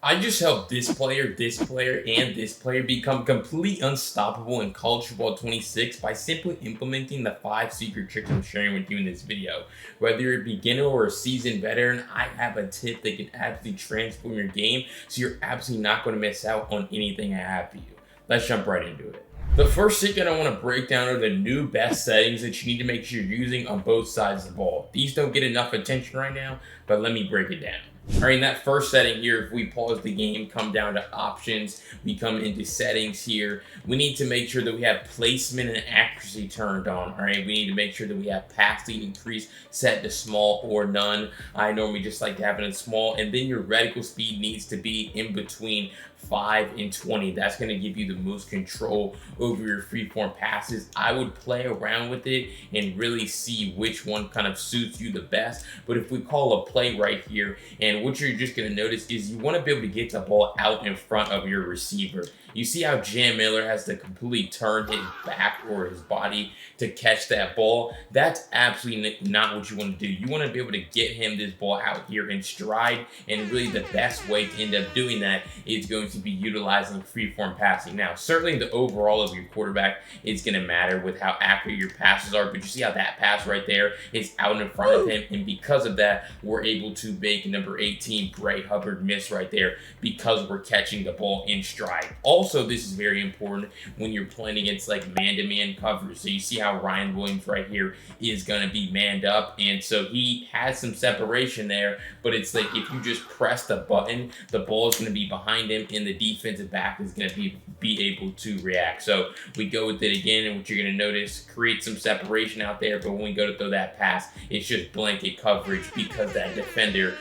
I just helped this player, and this player become completely unstoppable in College Football 26 by simply implementing the 5 secret tricks I'm sharing with you in this video. Whether you're a beginner or a seasoned veteran, I have a tip that can absolutely transform your game, so you're absolutely not going to miss out on anything I have for you. Let's jump right into it. The first thing that I want to break down are the new best settings that you need to make sure you're using on both sides of the ball. These don't get enough attention right now, but let me break it down. All right, in that first setting here, if we pause the game, come down to options, we come into settings here, we need to make sure that we have placement and accuracy turned on. All right, we need to make sure that we have pass lead increase set to small or none. I normally just like to have it in small, and then your reticle speed needs to be in between 5 and 20. That's going to give you the most control over your freeform passes. I would play around with it and really see which one kind of suits you the best. But if we call a play right here, and what you're just going to notice is you want to be able to get the ball out in front of your receiver. You see how Jam Miller has to completely turn his back or his body to catch that ball? That's absolutely not what you want to do. You want to be able to get him this ball out here in stride, and really the best way to end up doing that is going to be utilizing freeform passing. Now, certainly the overall of your quarterback is going to matter with how accurate your passes are, but you see how that pass right there is out in front of him, and because of that, we're able to make number 18, Bray Hubbard, miss right there because we're catching the ball in stride. Also, this is very important when you're playing against like man-to-man coverage. So you see how Ryan Williams right here is going to be manned up, and so he has some separation there, but it's like if you just press the button, the ball is going to be behind him, and the defensive back is going to be able to react. So we go with it again, and what you're going to notice, create some separation out there, but when we go to throw that pass, it's just blanket coverage because that defender,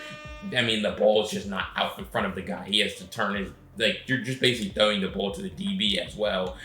I mean, the ball is just not out in front of the guy. He has to turn his, like, you're just basically throwing the ball to the DB as well,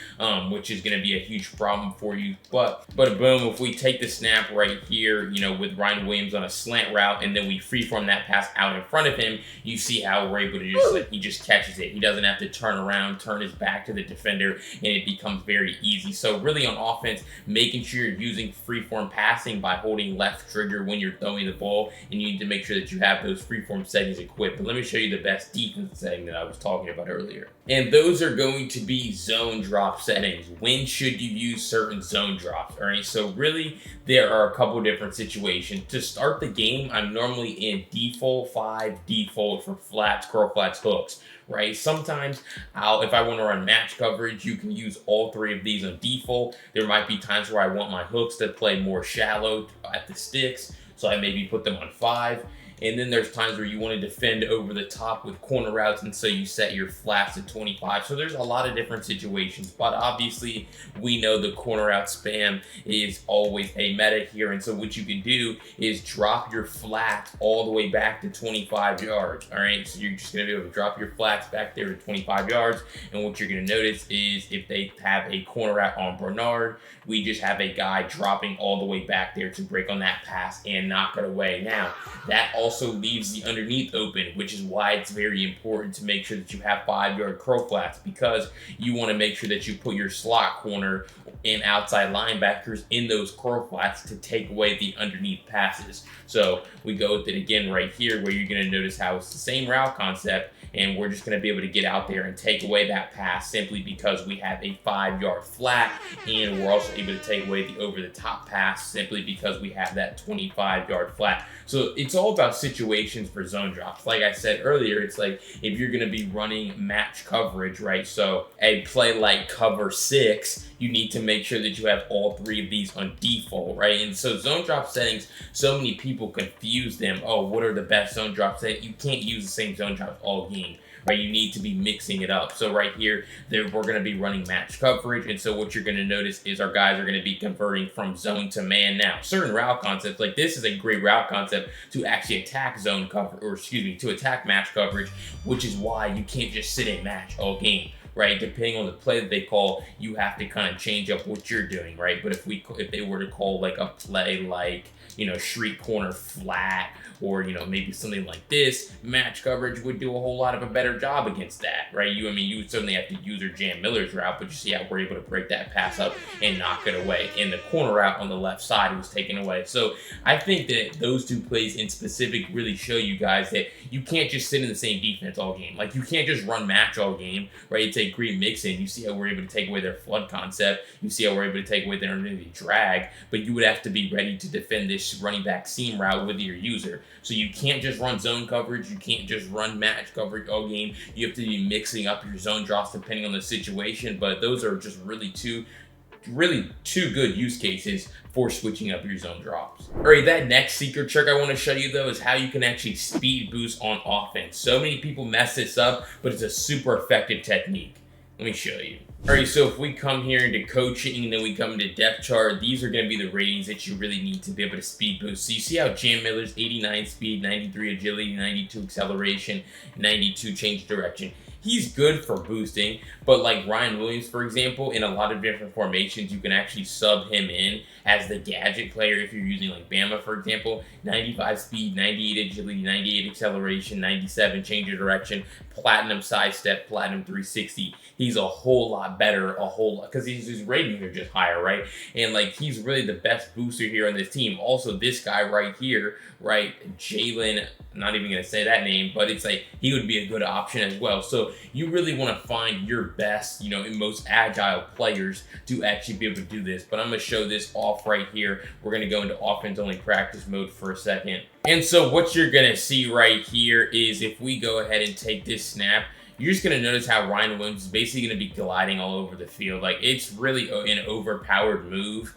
which is going to be a huge problem for you. But boom, if we take the snap right here, you know, with Ryan Williams on a slant route, and then we freeform that pass out in front of him, you see how we're able to just, like, he just catches it. He doesn't have to turn around, turn his back to the defender, and it becomes very easy. So really on offense, making sure you're using freeform passing by holding left trigger when you're throwing the ball, and you need to make sure that you have those freeform settings equipped. But let me show you the best defense setting that I was talking about earlier. And those are going to be zone drop settings. When should you use certain zone drops? All right, so really there are a couple different situations. To start the game, I'm normally in default 5, default for flats, curl flats, hooks, right? Sometimes if I want to run match coverage, you can use all 3 of these on default. There might be times where I want my hooks to play more shallow at the sticks, so I maybe put them on 5. And then there's times where you want to defend over the top with corner routes, and so you set your flats at 25. So there's a lot of different situations, but obviously we know the corner route spam is always a meta here. And so what you can do is drop your flat all the way back to 25 yards. All right, so you're just going to be able to drop your flats back there to 25 yards. And what you're going to notice is if they have a corner route on Bernard, we just have a guy dropping all the way back there to break on that pass and knock it away. Now, that also leaves the underneath open, which is why it's very important to make sure that you have 5-yard curl flats, because you want to make sure that you put your slot corner and outside linebackers in those curl flats to take away the underneath passes. So we go with it again right here, where you're going to notice how it's the same route concept, and we're just going to be able to get out there and take away that pass simply because we have a 5-yard flat, and we're also able to take away the over-the-top pass simply because we have that 25-yard flat. So it's all about situations for zone drops. Like I said earlier, it's like if you're going to be running match coverage, right? So a play like cover 6, you need to make sure that you have all 3 of these on default, right? And so zone drop settings, so many people confuse them. Oh, what are the best zone drop settings? You can't use the same zone drops all game, right? You need to be mixing it up. So right here, we're going to be running match coverage. And so what you're going to notice is our guys are going to be converting from zone to man. Now, certain route concepts, like this is a great route concept to actually attack zone cover, or excuse me, to attack match coverage, which is why you can't just sit in match all game, right? Depending on the play that they call, you have to kind of change up what you're doing, right? But if they were to call like a play like, you know, street corner flat, or, you know, maybe something like this, match coverage would do a whole lot of a better job against that, right? I mean, you would certainly have to use or Jam Miller's route, but you see how we're able to break that pass up and knock it away. And the corner route on the left side was taken away. So I think that those two plays in specific really show you guys that you can't just sit in the same defense all game. Like, you can't just run match all game, right? You take great mix in. You see how we're able to take away their flood concept. You see how we're able to take away their underneath drag, but you would have to be ready to defend this running back seam route with your user. So you can't just run zone coverage. You can't just run match coverage all game. You have to be mixing up your zone drops depending on the situation, but those are just really two good use cases for switching up your zone drops. All right, that next secret trick I want to show you though is how you can actually speed boost on offense. So many people mess this up, but it's a super effective technique. Let me show you. All right, so if we come here into coaching and then we come into depth chart, these are going to be the ratings that you really need to be able to speed boost. So you see how Jam Miller's 89 speed, 93 agility, 92 acceleration, 92 change direction. He's good for boosting, but like Ryan Williams, for example, in a lot of different formations, you can actually sub him in as the gadget player if you're using like Bama, for example. 95 speed, 98 agility, 98 acceleration, 97 change of direction, platinum sidestep, platinum 360. He's a whole lot better, because his ratings are just higher, right? And like, he's really the best booster here on this team. Also, this guy right here, right, Jalen, I'm not even going to say that name, but it's like, he would be a good option as well. So you really want to find your best, you know, and most agile players to actually be able to do this. But I'm going to show this off right here. We're going to go into offense only practice mode for a second. And so what you're going to see right here is if we go ahead and take this snap, you're just going to notice how Ryan Williams is basically going to be gliding all over the field. Like, it's really an overpowered move.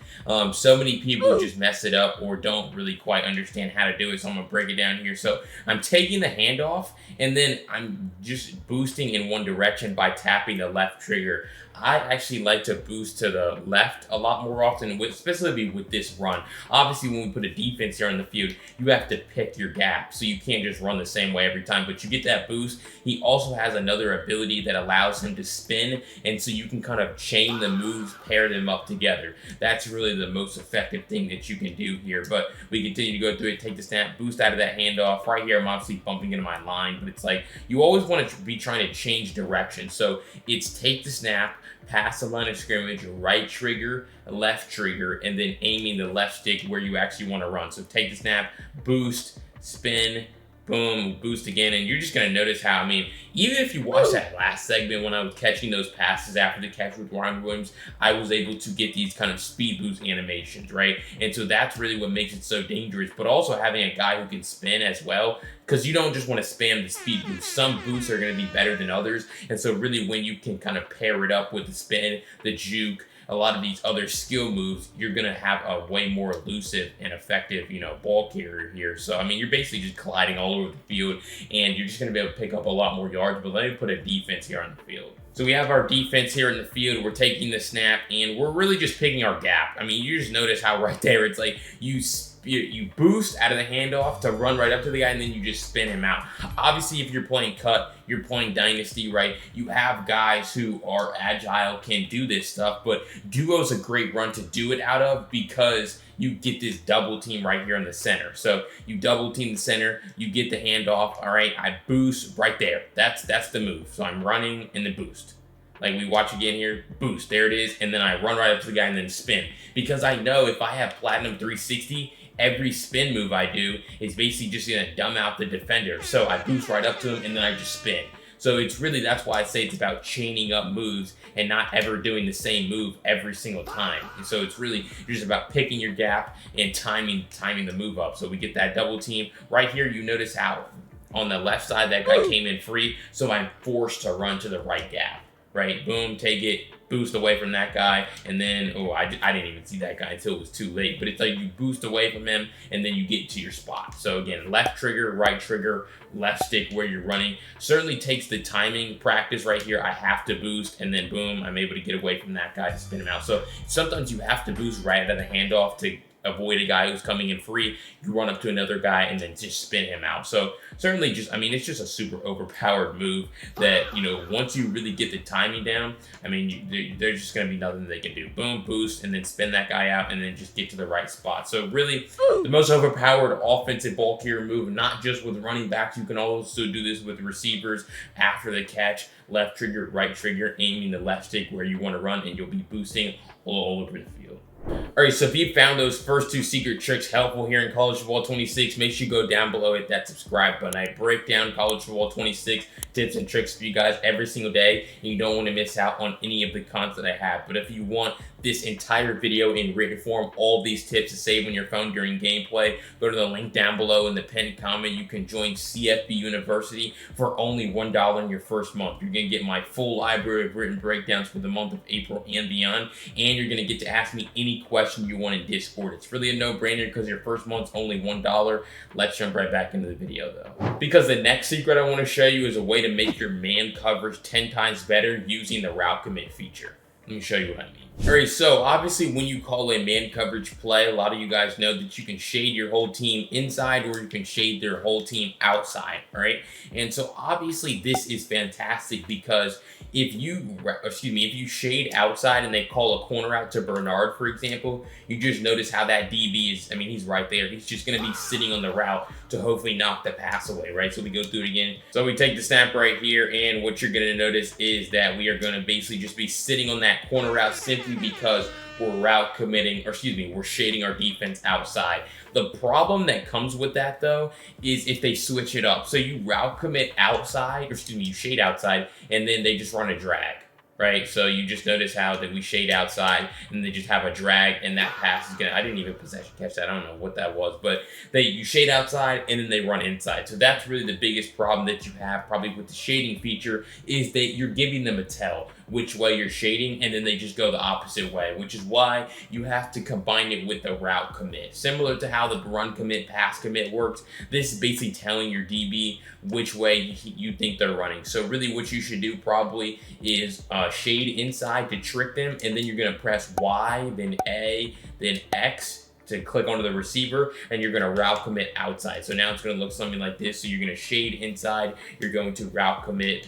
So many people just mess it up or don't really quite understand how to do it. So I'm going to break it down here. So I'm taking the handoff and then I'm just boosting in one direction by tapping the left trigger. I actually like to boost to the left a lot more often, especially with this run. Obviously, when we put a defense here on the field, you have to pick your gap, so you can't just run the same way every time, but you get that boost. He also has another ability that allows him to spin, and so you can kind of chain the moves, pair them up together. That's really the most effective thing that you can do here, but we continue to go through it, take the snap, boost out of that handoff. Right here, I'm obviously bumping into my line, but it's like, you always want to be trying to change direction. So it's take the snap, pass the line of scrimmage, right trigger, left trigger, and then aiming the left stick where you actually want to run. So take the snap, boost, spin, boom, boost again, and you're just going to notice how, I mean, even if you watch that last segment when I was catching those passes after the catch with Ryan Williams, I was able to get these kind of speed boost animations, right? And so that's really what makes it so dangerous, but also having a guy who can spin as well, because you don't just want to spam the speed boost. Some boosts are going to be better than others, and so really when you can kind of pair it up with the spin, the juke, a lot of these other skill moves, you're going to have a way more elusive and effective, you know, ball carrier here. So, I mean, you're basically just colliding all over the field, and you're just going to be able to pick up a lot more yards. But let me put a defense here on the field. So we have our defense here in the field. We're taking the snap, and we're really just picking our gap. I mean, you just notice how right there, it's like you boost out of the handoff to run right up to the guy, and then you just spin him out. Obviously, if you're playing cut, you're playing dynasty, right? You have guys who are agile, can do this stuff, but duo's a great run to do it out of because you get this double team right here in the center. So you double team the center, you get the handoff. All right, I boost right there. That's the move. So I'm running and the boost. Like we watch again here, boost, there it is, and then I run right up to the guy and then spin. Because I know if I have platinum 360, every spin move I do is basically just gonna dumb out the defender. So I boost right up to him and then I just spin. So it's really, that's why I say it's about chaining up moves and not ever doing the same move every single time. And so it's really just about picking your gap and timing the move up. So we get that double team. Right here, you notice how on the left side, that guy came in free. So I'm forced to run to the right gap, right? Boom, take it, boost away from that guy, and then, oh, I didn't even see that guy until it was too late, but it's like you boost away from him, and then you get to your spot. So again, left trigger, right trigger, left stick where you're running. Certainly takes the timing practice right here. I have to boost, and then boom, I'm able to get away from that guy to spin him out. So sometimes you have to boost right out of the handoff to avoid a guy who's coming in free, you run up to another guy and then just spin him out. So certainly just, I mean, it's just a super overpowered move that, you know, once you really get the timing down, I mean, there's just going to be nothing they can do. Boom, boost, and then spin that guy out and then just get to the right spot. So really the most overpowered offensive ball carrier move, not just with running backs. You can also do this with receivers after the catch, left trigger, right trigger, aiming the left stick where you want to run, and you'll be boosting all over the field. All right, so if you found those first 2 secret tricks helpful here in College Football 26, make sure you go down below, hit that subscribe button. I break down College Football 26 tips and tricks for you guys every single day, and you don't want to miss out on any of the content I have. But if you want this entire video in written form, all these tips to save on your phone during gameplay, go to the link down below in the pinned comment. You can join CFB University for only $1 in your first month. You're going to get my full library of written breakdowns for the month of April and beyond, and you're going to get to ask me any question you want in Discord. It's really a no-brainer because your first month's only $1. Let's jump right back into the video though. Because the next secret I want to show you is a way to make your man coverage 10 times better using the route commit feature. Let me show you what I mean. All right, so obviously when you call a man coverage play, a lot of you guys know that you can shade your whole team inside or you can shade their whole team outside, all right? And so obviously this is fantastic because if you shade outside and they call a corner out to Bernard, for example, you just notice how that DB is, I mean, he's right there. He's just gonna be sitting on the route to hopefully knock the pass away, right? So we go through it again. So we take the snap right here, and what you're gonna notice is that we are gonna basically just be sitting on that corner route simply because we're route committing, or we're shading our defense outside. The problem that comes with that though is if they switch it up. So you route commit outside, you shade outside, and then they just run a drag, right? So you just notice how that we shade outside and they just have a drag, and that pass is gonna, I didn't even possession catch that, I don't know what that was, but you shade outside and then they run inside. So that's really the biggest problem that you have probably with the shading feature, is that you're giving them a tell which way you're shading, and then they just go the opposite way, which is why you have to combine it with the route commit. Similar to how the run commit, pass commit works, this is basically telling your DB which way you think they're running. So really what you should do probably is shade inside to trick them, and then you're gonna press Y, then A, then X to click onto the receiver, and you're gonna route commit outside. So now it's gonna look something like this. So you're gonna shade inside, you're going to route commit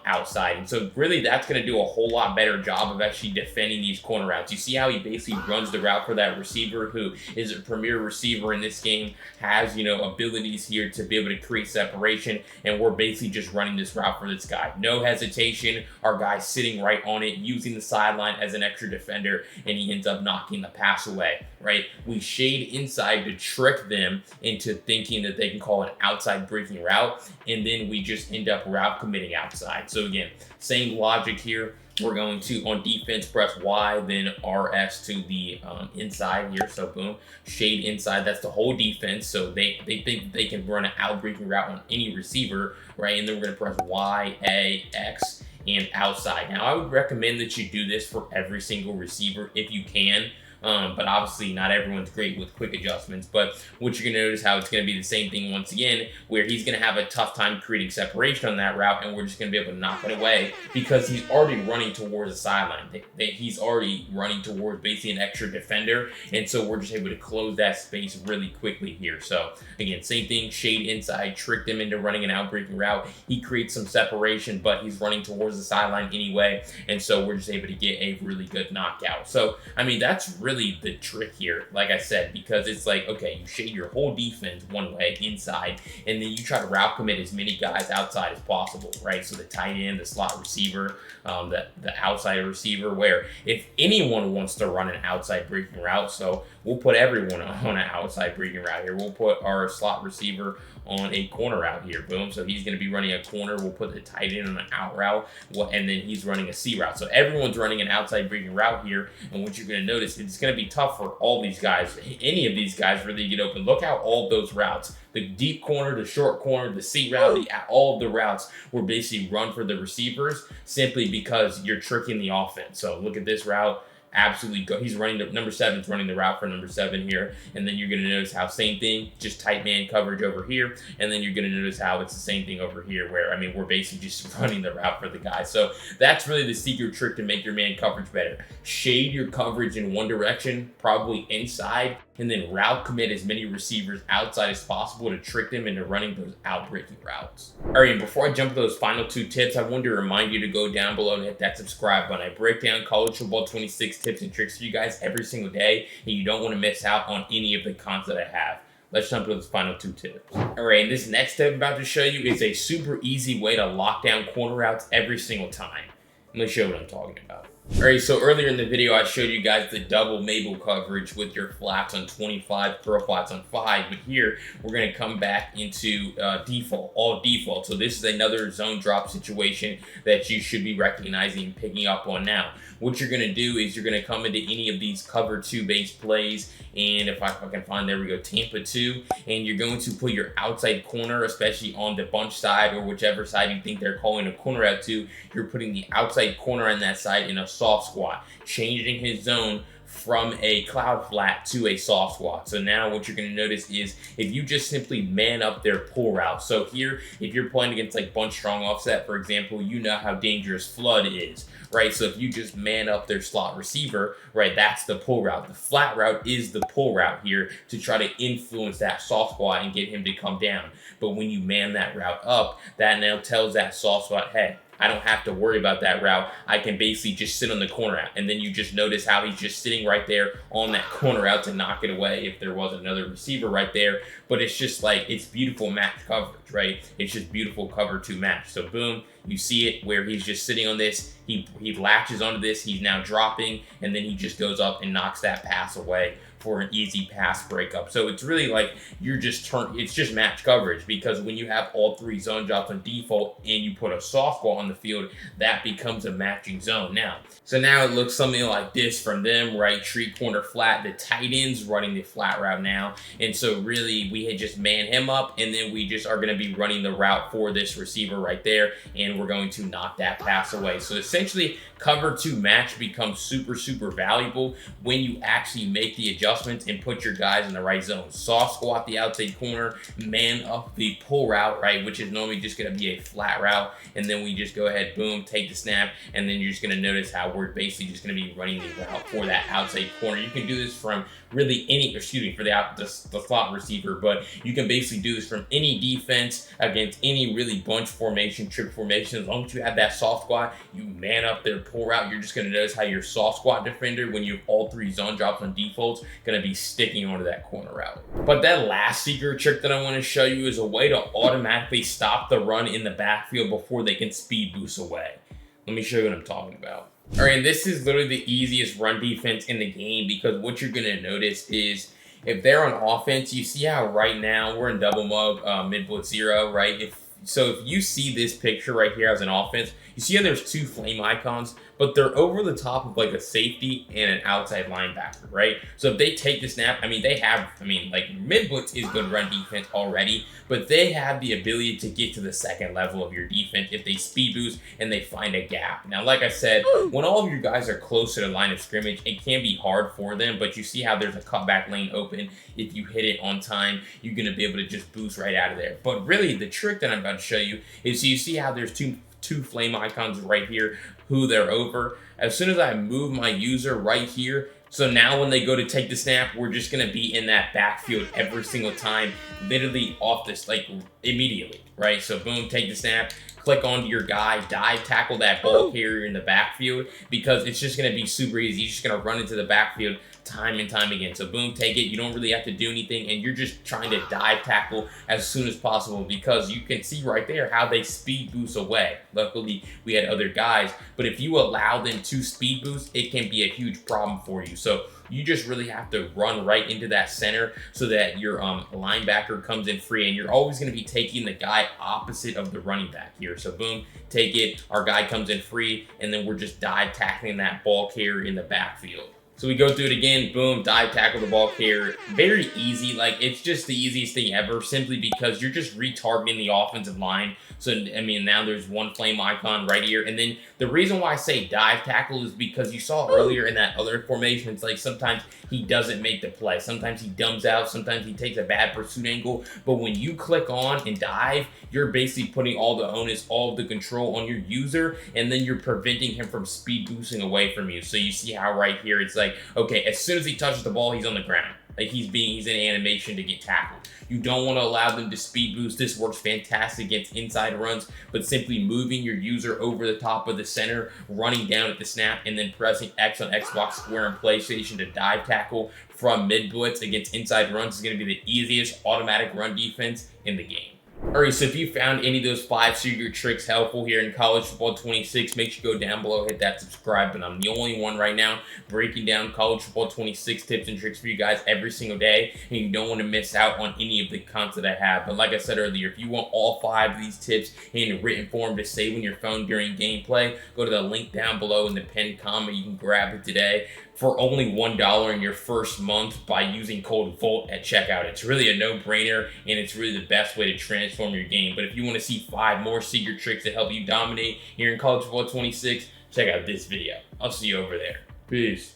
outside. And so really that's gonna do a whole lot better job of actually defending these corner routes. You see how he basically runs the route for that receiver who is a premier receiver in this game, has, you know, abilities here to be able to create separation, and we're basically just running this route for this guy. No hesitation, our guy's sitting right on it, using the sideline as an extra defender, and he ends up knocking the pass away, right? We shade inside to trick them into thinking that they can call an outside breaking route, and then we just end up route committing outside. So again, same logic here. We're going to, on defense, press Y, then RS to the inside here. So boom, shade inside. That's the whole defense. So they think they can run an out breaking route on any receiver, right? And then we're going to press Y, A, X, and outside. Now, I would recommend that you do this for every single receiver if you can. But obviously not everyone's great with quick adjustments. But what you're going to notice how it's going to be the same thing once again, where he's going to have a tough time creating separation on that route, and we're just going to be able to knock it away because he's already running towards the sideline. He's already running towards basically an extra defender, and so we're just able to close that space really quickly here. So again, same thing, shade inside, trick them into running an outbreaking route. He creates some separation, but he's running towards the sideline anyway, and so we're just able to get a really good knockout. So I mean, that's really the trick here, like I said, because it's like, okay, you shade your whole defense one way inside, and then you try to route commit as many guys outside as possible, right? So the tight end, the slot receiver, the outside receiver, where if anyone wants to run an outside breaking route, so we'll put everyone on an outside breaking route here. We'll put our slot receiver on a corner out here, boom. So he's going to be running a corner. We'll put the tight end on an out route, and then he's running a C route. So everyone's running an outside breaking route here, and what you're going to notice, it's going to be tough for all these guys, any of these guys really get open. Look how all those routes, the deep corner, the short corner, the C route, all of the routes were basically run for the receivers simply because you're tricking the offense. So look at this route. Absolutely go. He's running the number 7's running the route for number 7 here, and then you're going to notice how same thing, just tight man coverage over here, and then you're going to notice how it's the same thing over here, where I mean we're basically just running the route for the guy. So that's really the secret trick to make your man coverage better. Shade your coverage in one direction, probably inside, and then route commit as many receivers outside as possible to trick them into running those outbreaking routes. All right, before I jump to those final 2 tips, I wanted to remind you to go down below and hit that subscribe button. I break down college football 26 tips and tricks for you guys every single day, and you don't want to miss out on any of the content I have. Let's jump to those final 2 tips. All right, and this next tip I'm about to show you is a super easy way to lock down corner routes every single time. Let me show you what I'm talking about. All right, so earlier in the video, I showed you guys the double Mabel coverage with your flats on 25, curl flats on 5, but here we're gonna come back into default, all default. So this is another zone drop situation that you should be recognizing and picking up on now. What you're gonna do is you're gonna come into any of these cover 2 base plays, and if I can find, there we go, Tampa 2, and you're going to put your outside corner, especially on the bunch side or whichever side you think they're calling a corner out to, you're putting the outside corner on that side in a soft squat, changing his zone from a cloud flat to a soft squat. So now what you're going to notice is if you just simply man up their pull route. So here, if you're playing against like bunch strong offset, for example, you know how dangerous flood is, right? So if you just man up their slot receiver, right, that's the pull route. The flat route is the pull route here to try to influence that soft squat and get him to come down. But when you man that route up, that now tells that soft squat, hey, I don't have to worry about that route. I can basically just sit on the corner out. And then you just notice how he's just sitting right there on that corner out to knock it away if there was another receiver right there. But it's just like, it's beautiful match coverage, right? It's just beautiful cover 2 match. So boom, you see it where he's just sitting on this. He latches onto this. He's now dropping, and then he just goes up and knocks that pass away for an easy pass breakup. So it's really like it's just match coverage, because when you have all 3 zone drops on default and you put a softball on the field, that becomes a matching zone now. So now it looks something like this from them, right? Treat corner flat, the tight end's running the flat route now. And so really we had just man him up, and then we just are going to be running the route for this receiver right there, and we're going to knock that pass away. So essentially cover 2 match becomes super valuable when you actually make the adjustments and put your guys in the right zone. Soft squat the outside corner, man up the pull route, right, which is normally just going to be a flat route, and then we just go ahead, boom, take the snap, and then you're just going to notice how we're basically just going to be running the route for that outside corner. You can do this from really any, for the slot receiver, but you can basically do this from any defense against any really bunch formation, trick formation. As long as you have that soft squat, you man up their pull route, you're just going to notice how your soft squat defender, when you have all 3 zone drops on defaults, going to be sticking onto that corner route. But that last secret trick that I want to show you is a way to automatically stop the run in the backfield before they can speed boost away. Let me show you what I'm talking about. All right, this is literally the easiest run defense in the game, because what you're going to notice is if they're on offense, you see how right now we're in double mug, mid blitz 0, right? If you see this picture right here as an offense, you see how there's 2 flame icons, but they're over the top of like a safety and an outside linebacker, right? So if they take the snap, like mid blitz is good run defense already, but they have the ability to get to the second level of your defense if they speed boost and they find a gap. Now, like I said, when all of your guys are close to the line of scrimmage, it can be hard for them, but you see how there's a cutback lane open. If you hit it on time, you're going to be able to just boost right out of there. But really, the trick that I'm about to show you is, you see how there's two flame icons right here, who they're over. As soon as I move my user right here, so now when they go to take the snap, we're just going to be in that backfield every single time, literally off this, like immediately, right? So boom, take the snap, click onto your guy, dive tackle that ball carrier in the backfield, because it's just going to be super easy. You're just going to run into the backfield time and time again. So boom, take it. You don't really have to do anything, and you're just trying to dive tackle as soon as possible, because you can see right there how they speed boost away. Luckily, we had other guys, but if you allow them to speed boost, it can be a huge problem for you. So you just really have to run right into that center so that your linebacker comes in free, and you're always going to be taking the guy opposite of the running back here. So boom, take it, our guy comes in free, and then we're just dive tackling that ball carrier in the backfield. So we go through it again, boom, dive tackle the ball carrier. Very easy, like it's just the easiest thing ever, simply because you're just retargeting the offensive line. So, I mean, now there's 1 flame icon right here. And then the reason why I say dive tackle is because you saw earlier in that other formation, it's like sometimes he doesn't make the play. Sometimes he dumbs out. Sometimes he takes a bad pursuit angle. But when you click on and dive, you're basically putting all the onus, all of the control on your user, and then you're preventing him from speed boosting away from you. So you see how right here, it's like, okay, as soon as he touches the ball, he's on the ground. like he's in animation to get tackled. You don't want to allow them to speed boost. This works fantastic against inside runs, but simply moving your user over the top of the center, running down at the snap, and then pressing X on Xbox Square and PlayStation to dive tackle from mid blitz against inside runs is going to be the easiest automatic run defense in the game. Alright, so if you found any of those 5 secret tricks helpful here in College Football 26, make sure you go down below, hit that subscribe button. I'm the only one right now breaking down College Football 26 tips and tricks for you guys every single day, and you don't want to miss out on any of the content I have. But like I said earlier, if you want all 5 of these tips in written form to save on your phone during gameplay, go to the link down below in the pinned comment. You can grab it today for only $1 in your first month by using code VOLT at checkout. It's really a no-brainer, and it's really the best way to transform your game. But if you want to see 5 more secret tricks to help you dominate here in College Football 26, check out this video. I'll see you over there. Peace.